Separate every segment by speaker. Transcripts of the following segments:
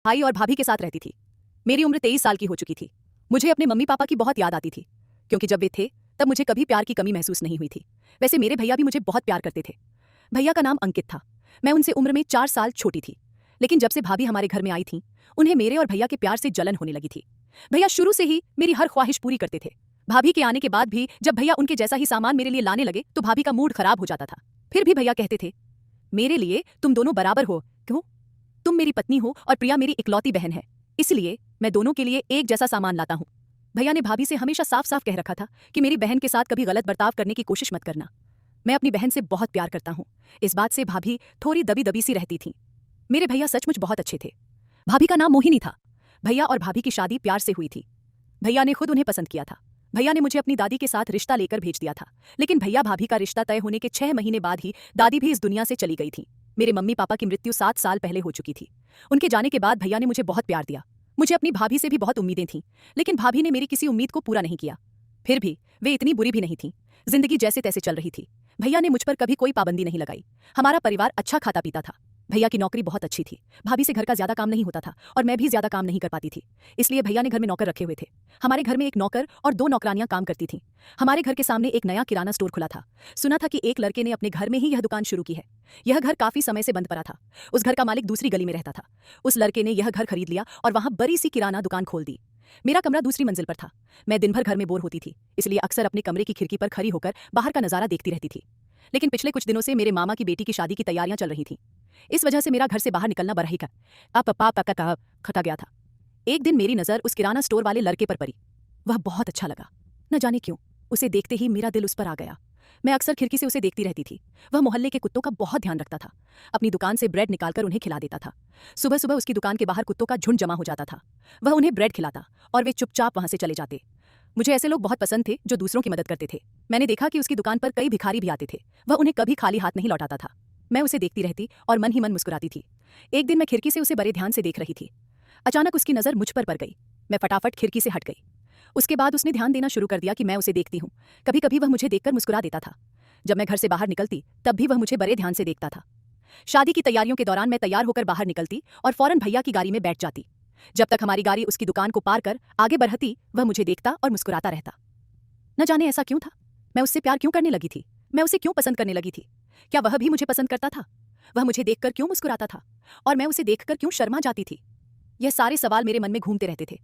Speaker 1: भाई और भाभी के साथ रहती थी। मेरी उम्र 23 साल की हो चुकी थी। मुझे अपने मम्मी पापा की बहुत याद आती थी, क्योंकि जब वे थे तब मुझे कभी प्यार की कमी महसूस नहीं हुई थी। वैसे मेरे भैया भी मुझे बहुत प्यार करते थे। भैया का नाम अंकित था। मैं उनसे उम्र में 4 साल छोटी थी, लेकिन जब से भाभी हमारे घर में आई थी, उन्हें मेरे और भैया के प्यार से जलन होने लगी थी। भैया शुरू से ही मेरी हर ख्वाहिश पूरी करते थे। भाभी के आने के बाद भी जब भैया उनके जैसा ही सामान मेरे लिए लाने लगे तो भाभी का मूड खराब हो जाता था। फिर भी भैया कहते थे, मेरे लिए तुम दोनों बराबर हो। क्यों? तुम मेरी पत्नी हो और प्रिया मेरी इकलौती बहन है, इसलिए मैं दोनों के लिए एक जैसा सामान लाता हूँ। भैया ने भाभी से हमेशा साफ साफ कह रखा था कि मेरी बहन के साथ कभी गलत बर्ताव करने की कोशिश मत करना। मैं अपनी बहन से बहुत प्यार करता हूँ। इस बात से भाभी थोड़ी दबी दबी सी रहती थी। मेरे भैया सचमुच बहुत अच्छे थे। भाभी का नाम मोहिनी था। भैया और भाभी की शादी प्यार से हुई थी। भैया ने खुद उन्हें पसंद किया था। भैया ने मुझे अपनी दादी के साथ रिश्ता लेकर भेज दिया था, लेकिन भैया भाभी का रिश्ता तय होने के 6 महीने बाद ही दादी भी इस दुनिया से चली गई थी। मेरे मम्मी पापा की मृत्यु 7 साल पहले हो चुकी थी। उनके जाने के बाद भैया ने मुझे बहुत प्यार दिया। मुझे अपनी भाभी से भी बहुत उम्मीदें थीं, लेकिन भाभी ने मेरी किसी उम्मीद को पूरा नहीं किया। फिर भी वे इतनी बुरी भी नहीं थीं। जिंदगी जैसे तैसे चल रही थी। भैया ने मुझ पर कभी कोई पाबंदी नहीं लगाई। हमारा परिवार अच्छा खाता पीता था। भैया की नौकरी बहुत अच्छी थी। भाभी से घर का ज्यादा काम नहीं होता था और मैं भी ज्यादा काम नहीं कर पाती थी, इसलिए भैया ने घर में नौकर रखे हुए थे। हमारे घर में एक नौकर और 2 नौकरानियां काम करती थीं। हमारे घर के सामने एक नया किराना स्टोर खुला था। सुना था कि एक लड़के ने अपने घर में ही यह दुकान शुरू की है। यह घर काफी समय से बंद पड़ा था। उस घर का मालिक दूसरी गली में रहता था। उस लड़के ने यह घर खरीद लिया और वहां बड़ी सी किराना दुकान खोल दी। मेरा कमरा दूसरी मंजिल पर था। मैं दिन भर घर में बोर होती थी, इसलिए अक्सर अपने कमरे की खिड़की पर खड़ी होकर बाहर का नजारा देखती रहती थी। लेकिन पिछले कुछ दिनों से मेरे मामा की बेटी की शादी की तैयारियां चल रही थीं। इस वजह से मेरा घर से बाहर निकलना बड़ा ही खटा गया था। एक दिन मेरी नजर उस किराना स्टोर वाले लड़के पर पड़ी। वह बहुत अच्छा लगा। न जाने क्यों, उसे देखते ही मेरा दिल उस पर आ गया। मैं अक्सर खिड़की से उसे देखती रहती थी। वह मोहल्ले के कुत्तों का बहुत ध्यान रखता था। अपनी दुकान से ब्रेड निकालकर उन्हें खिला देता था। सुबह सुबह उसकी दुकान के बाहर कुत्तों का झुंड जमा हो जाता था। वह उन्हें ब्रेड खिलाता और वे चुपचाप वहां से चले जाते। मुझे ऐसे लोग बहुत पसंद थे जो दूसरों की मदद करते थे। मैंने देखा कि उसकी दुकान पर कई भिखारी भी आते थे। वह उन्हें कभी खाली हाथ नहीं लौटाता था। मैं उसे देखती रहती और मन ही मन मुस्कुराती थी। एक दिन मैं खिड़की से उसे बड़े ध्यान से देख रही थी। अचानक उसकी नजर मुझ पर पड़ गई। मैं फटाफट खिड़की से हट गई। उसके बाद उसने ध्यान देना शुरू कर दिया कि मैं उसे देखती हूँ। कभी कभी वह मुझे देखकर मुस्कुरा देता था। जब मैं घर से बाहर निकलती तब भी वह मुझे बड़े ध्यान से देखता था। शादी की तैयारियों के दौरान मैं तैयार होकर बाहर निकलती और फौरन भैया की गाड़ी में बैठ जाती। जब तक हमारी गाड़ी उसकी दुकान को पार कर आगे बढ़ती, वह मुझे देखता और मुस्कुराता रहता। न जाने ऐसा क्यों था। मैं उससे प्यार क्यों करने लगी थी? मैं उसे क्यों पसंद करने लगी थी? क्या वह भी मुझे पसंद करता था? वह मुझे देखकर क्यों मुस्कुराता था और मैं उसे देखकर क्यों शर्मा जाती थी? यह सारे सवाल मेरे मन में घूमते रहते थे।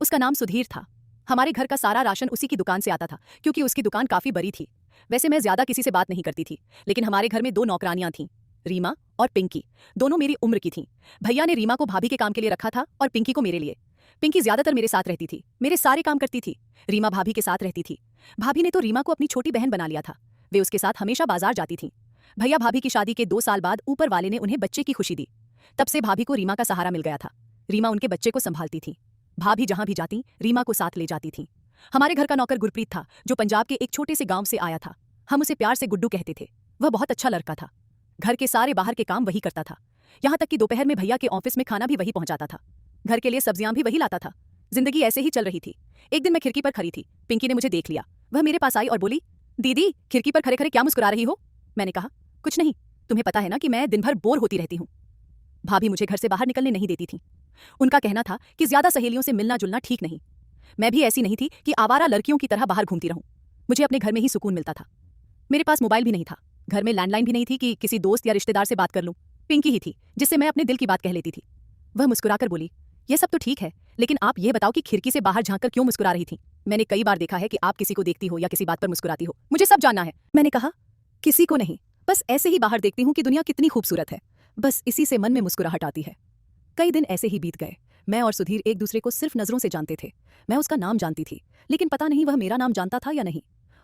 Speaker 1: उसका नाम सुधीर था। हमारे घर का सारा राशन उसी की दुकान से आता था, क्योंकि उसकी दुकान काफी बड़ी थी। वैसे मैं ज्यादा किसी से बात नहीं करती थी, लेकिन हमारे घर में 2 नौकरानियां थीं, रीमा और पिंकी। दोनों मेरी उम्र की थीं। भैया ने रीमा को भाभी के काम के लिए रखा था और पिंकी को मेरे लिए। पिंकी ज्यादातर मेरे साथ रहती थी, मेरे सारे काम करती थी। रीमा भाभी के साथ रहती थी। भाभी ने तो रीमा को अपनी छोटी बहन बना लिया था। वे उसके साथ हमेशा बाजार जाती थीं। भैया भाभी की शादी के 2 साल बाद ऊपर वाले ने उन्हें बच्चे की खुशी दी। तब से भाभी को रीमा का सहारा मिल गया था। रीमा उनके बच्चे को संभालती थी। भाभी जहां भी जाती रीमा को साथ ले जाती थी। हमारे घर का नौकर गुरप्रीत था, जो पंजाब के एक छोटे से गांव से आया था। हम उसे प्यार से गुड्डू कहते थे। वह बहुत अच्छा लड़का था। घर के सारे बाहर के काम वही करता था। यहाँ तक कि दोपहर में भैया के ऑफिस में खाना भी वही पहुंचाता था। घर के लिए सब्जियां भी वही लाता था। जिंदगी ऐसे ही चल रही थी। एक दिन मैं खिड़की पर खड़ी थी। पिंकी ने मुझे देख लिया। वह मेरे पास आई और बोली, दीदी खिड़की पर खड़े खड़े क्या मुस्कुरा रही हो? मैंने कहा, कुछ नहीं, तुम्हें पता है ना कि मैं दिन भर बोर होती रहती हूँ। भाभी मुझे घर से बाहर निकलने नहीं देती थी। उनका कहना था कि ज्यादा सहेलियों से मिलना जुलना ठीक नहीं। मैं भी ऐसी नहीं थी कि आवारा लड़कियों की तरह बाहर घूमती रहूं। मुझे अपने घर में ही सुकून मिलता था। मेरे पास मोबाइल भी नहीं था। घर में लैंडलाइन भी नहीं थी कि किसी दोस्त या रिश्तेदार से बात कर लूं। पिंकी ही थी जिससे मैं अपने दिल की बात कह लेती थी। वह मुस्कुराकर बोली, यह सब तो ठीक है, लेकिन आप ये बताओ कि खिड़की से बाहर झांककर क्यों मुस्कुरा रही थी? मैंने कई बार देखा है कि आप किसी को देखती हो या किसी बात पर मुस्कुराती हो। मुझे सब जानना है। मैंने कहा, किसी को नहीं, बस ऐसे ही बाहर देखती हूँ कि दुनिया कितनी खूबसूरत है। बस इसी से मन में मुस्कुराहट आती है। कई दिन ऐसे ही बीत गए। मैं और सुधीर एक दूसरे को सिर्फ नजरों से जानते थे। मैं उसका नाम जानती थी, लेकिन पता नहीं वह मेरा नाम जानता था या नहीं।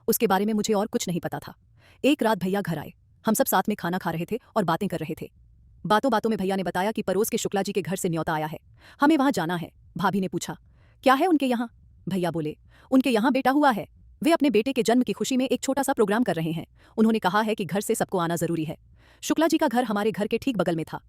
Speaker 1: उसके बारे में मुझे और कुछ नहीं पता था। एक रात भैया घर आए। हम सब साथ में खाना खा रहे थे और बातें कर रहे थे। बातों बातों में भैया ने बताया कि पड़ोस के शुक्ला जी के घर से न्योता आया है, हमें वहां जाना है। भाभी ने पूछा, क्या है उनके यहाँ? भैया बोले, उनके यहाँ बेटा हुआ है। वे अपने बेटे के जन्म की खुशी में एक छोटा सा प्रोग्राम कर रहे हैं। उन्होंने कहा है कि घर से सबको आना जरूरी है। शुक्ला जी का घर हमारे घर के ठीक बगल में था।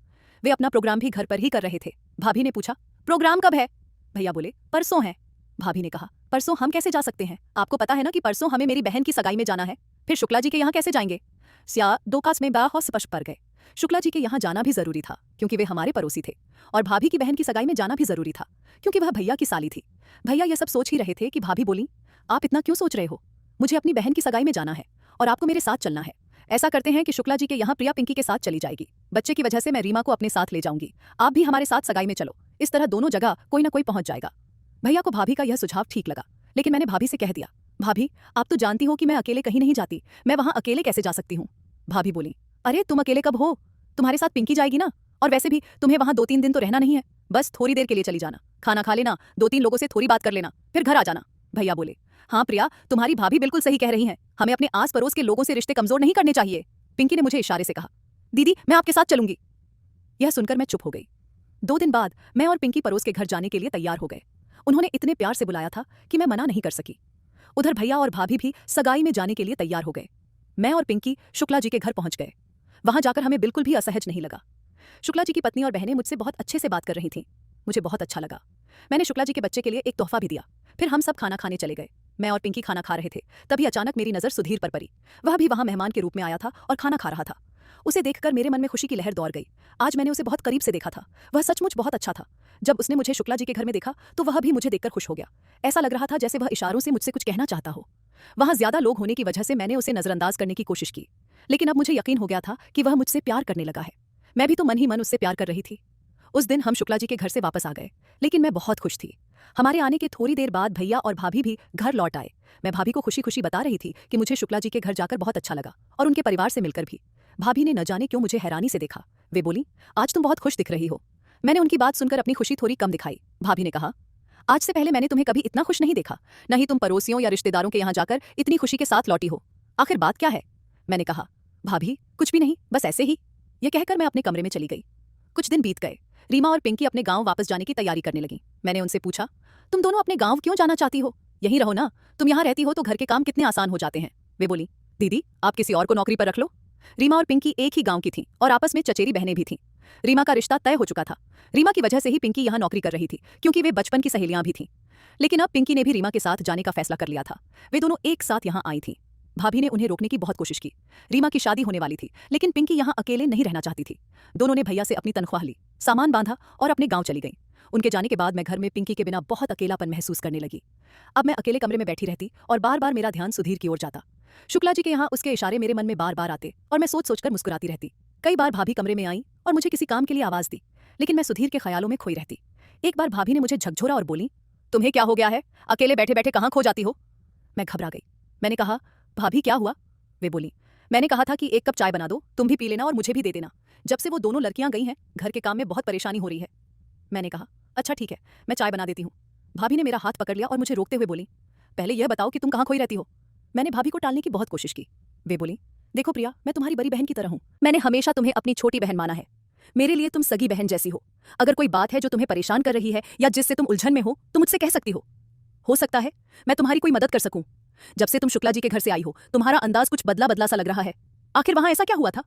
Speaker 1: वे अपना प्रोग्राम भी घर पर ही कर रहे थे। भाभी ने पूछा, प्रोग्राम कब है? भैया बोले, परसों है। भाभी ने कहा, परसों हम कैसे जा सकते हैं? आपको पता है ना कि परसों हमें मेरी बहन की सगाई में जाना है। फिर शुक्ला जी के यहाँ कैसे जाएंगे? 2 कास में बड़ा हो स्पष्ट पर गए। शुक्ला जी के यहाँ जाना भी जरूरी था क्योंकि वे हमारे पड़ोसी थे, और भाभी की बहन की सगाई में जाना भी जरूरी था क्योंकि वह भैया की साली थी। भैया यह सब सोच ही रहे थे कि भाभी बोली, आप इतना क्यों सोच रहे हो, मुझे अपनी बहन की सगाई में जाना है और आपको मेरे साथ चलना है। ऐसा करते हैं कि शुक्ला जी के यहाँ प्रिया पिंकी के साथ चली जाएगी, बच्चे की वजह से मैं रीमा को अपने साथ ले जाऊंगी, आप भी हमारे साथ सगाई में चलो, इस तरह दोनों जगह कोई ना कोई पहुंच जाएगा। भैया को भाभी का यह सुझाव ठीक लगा, लेकिन मैंने भाभी से कह दिया, भाभी आप तो जानती हो कि मैं अकेले कहीं नहीं जाती, मैं वहां अकेले कैसे जा सकती हूँ। भाभी बोली, अरे तुम अकेले कब हो, तुम्हारे साथ पिंकी जाएगी ना, और वैसे भी तुम्हें वहां 2-3 दिन तो रहना नहीं है, बस थोड़ी देर के लिए चली जाना, खाना खा लेना, 2-3 लोगों से थोड़ी बात कर लेना, फिर घर आ जाना। भैया बोले, हाँ प्रिया तुम्हारी भाभी बिल्कुल सही कह रही हैं, हमें अपने आस पड़ोस के लोगों से रिश्ते कमजोर नहीं करने चाहिए। पिंकी ने मुझे इशारे से कहा, दीदी मैं आपके साथ चलूंगी। यह सुनकर मैं चुप हो गई। 2 दिन बाद मैं और पिंकी पड़ोस के घर जाने के लिए तैयार हो गए। उन्होंने इतने प्यार से बुलाया था कि मैं मना नहीं कर सकी। उधर भैया और भाभी भी सगाई में जाने के लिए तैयार हो गए। मैं और पिंकी शुक्ला जी के घर पहुंच गए। वहां जाकर हमें बिल्कुल भी असहज नहीं लगा। शुक्ला जी की पत्नी और बहनें मुझसे बहुत अच्छे से बात कर रही थीं। मुझे बहुत अच्छा लगा। मैंने शुक्ला जी के बच्चे के लिए एक तोहफा भी दिया। फिर हम सब खाना खाने चले गए। मैं और पिंकी खाना खा रहे थे, तभी अचानक मेरी नज़र सुधीर पर पड़ी। वह भी वहां मेहमान के रूप में आया था और खाना खा रहा था। उसे देखकर मेरे मन में खुशी की लहर दौड़ गई। आज मैंने उसे बहुत करीब से देखा था, वह सचमुच बहुत अच्छा था। जब उसने मुझे शुक्ला जी के घर में देखा तो वह भी मुझे देखकर खुश हो गया। ऐसा लग रहा था जैसे वह इशारों से मुझसे कुछ कहना चाहता हो। वहां ज्यादा लोग होने की वजह से मैंने उसे नजरअंदाज करने की कोशिश की, लेकिन अब मुझे यकीन हो गया था कि वह मुझसे प्यार करने लगा है। मैं भी तो मन ही मन उससे प्यार कर रही थी। उस दिन हम शुक्ला जी के घर से वापस आ गए, लेकिन मैं बहुत खुश थी। हमारे आने के थोड़ी देर बाद भैया और भाभी भी घर लौट आए। मैं भाभी को खुशी खुशी बता रही थी कि मुझे शुक्ला जी के घर जाकर बहुत अच्छा लगा, और उनके परिवार से मिलकर भी। भाभी ने न जाने क्यों मुझे हैरानी से देखा। वे बोली, आज तुम बहुत खुश दिख रही हो। मैंने उनकी बात सुनकर अपनी खुशी थोड़ी कम दिखाई। भाभी ने कहा, आज से पहले मैंने तुम्हें कभी इतना खुश नहीं देखा, न ही तुम पड़ोसियों या रिश्तेदारों के यहाँ जाकर इतनी खुशी के साथ लौटी हो। आखिर बात क्या है। मैंने कहा, भाभी कुछ भी नहीं, बस ऐसे ही। यह कहकर मैं अपने कमरे में चली गई। कुछ दिन बीत गए। रीमा और पिंकी अपने गांव वापस जाने की तैयारी करने लगी। मैंने उनसे पूछा, तुम दोनों अपने गांव क्यों जाना चाहती हो, यहीं रहो ना, तुम यहाँ रहती हो तो घर के काम कितने आसान हो जाते हैं। वे बोली, दीदी आप किसी और को नौकरी पर रख लो। रीमा और पिंकी एक ही गांव की थीं और आपस में चचेरी बहनें भी थीं। रीमा का रिश्ता तय हो चुका था। रीमा की वजह से ही पिंकी यहाँ नौकरी कर रही थी, क्योंकि वे बचपन की सहेलियां भी थीं। लेकिन अब पिंकी ने भी रीमा के साथ जाने का फैसला कर लिया था। वे दोनों एक साथ यहाँ आई थीं। भाभी ने उन्हें रोकने की बहुत कोशिश की। रीमा की शादी होने वाली थी, लेकिन पिंकी यहाँ अकेले नहीं रहना चाहती थी। दोनों ने भैया से अपनी तनख्वाह ली, सामान बांधा और अपने गांव चली गईं। उनके जाने के बाद मैं घर में पिंकी के बिना बहुत अकेलापन महसूस करने लगी। अब मैं अकेले कमरे में बैठी रहती और बार बार मेरा ध्यान सुधीर की ओर जाता। शुक्ला जी के यहाँ उसके इशारे मेरे मन में बार बार आते और मैं सोच सोचकर मुस्कुराती रहती। कई बार भाभी कमरे में आई और मुझे किसी काम के लिए आवाज दी, लेकिन मैं सुधीर के ख्यालों में खोई रहती। एक बार भाभी ने मुझे झकझोरा और बोली, तुम्हें क्या हो गया है, अकेले बैठे बैठे कहाँ खो जाती हो। मैं घबरा गई। मैंने कहा, भाभी क्या हुआ। वे बोली, मैंने कहा था कि 1 कप चाय बना दो, तुम भी पी लेना और मुझे भी दे देना। जब से वो दोनों लड़कियां गई हैं, घर के काम में बहुत परेशानी हो रही है। मैंने कहा, अच्छा ठीक है, मैं चाय बना देती हूँ। भाभी ने मेरा हाथ पकड़ लिया और मुझे रोकते हुए बोली, पहले यह बताओ कि तुम कहाँ खोई रहती हो। मैंने भाभी को टालने की बहुत कोशिश की। वे बोली, देखो प्रिया, मैं तुम्हारी बड़ी बहन की तरह हूँ। मैंने हमेशा तुम्हें अपनी छोटी बहन माना है। मेरे लिए तुम सगी बहन जैसी हो। अगर कोई बात है जो तुम्हें परेशान कर रही है या जिससे तुम उलझन में हो तो मुझसे कह सकती हो सकता है मैं तुम्हारी कोई मदद कर सकूं। जब से तुम शुक्ला जी के घर से आई हो, तुम्हारा अंदाज कुछ बदला बदला सा लग रहा है। आखिर वहां ऐसा क्या हुआ था।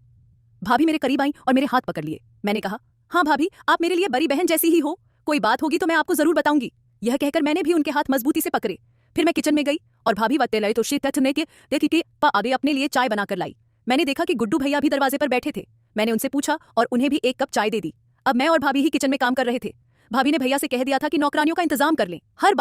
Speaker 1: भाभी मेरे करीब आई और मेरे हाथ पकड़ लिए। मैंने कहा, हाँ भाभी, आप मेरे लिए बड़ी बहन जैसी ही हो, कोई बात होगी तो मैं आपको जरूर बताऊंगी। यह कहकर मैंने भी उनके हाथ मजबूती से पकड़े। फिर मैं किचन में गई और भाभी वत्ते लय तो देखी आगे अपने लिए चाय बनाकर लाई। मैंने देखा कि गुड्डू भैया भी दरवाजे पर बैठे थे। मैंने उनसे पूछा और उन्हें भी 1 कप चाय दे दी। अब मैं और भाभी ही किचन में काम कर रहे थे। भाभी ने भैया से कह दिया था कि नौकरानियों का इंतजाम कर लें, हर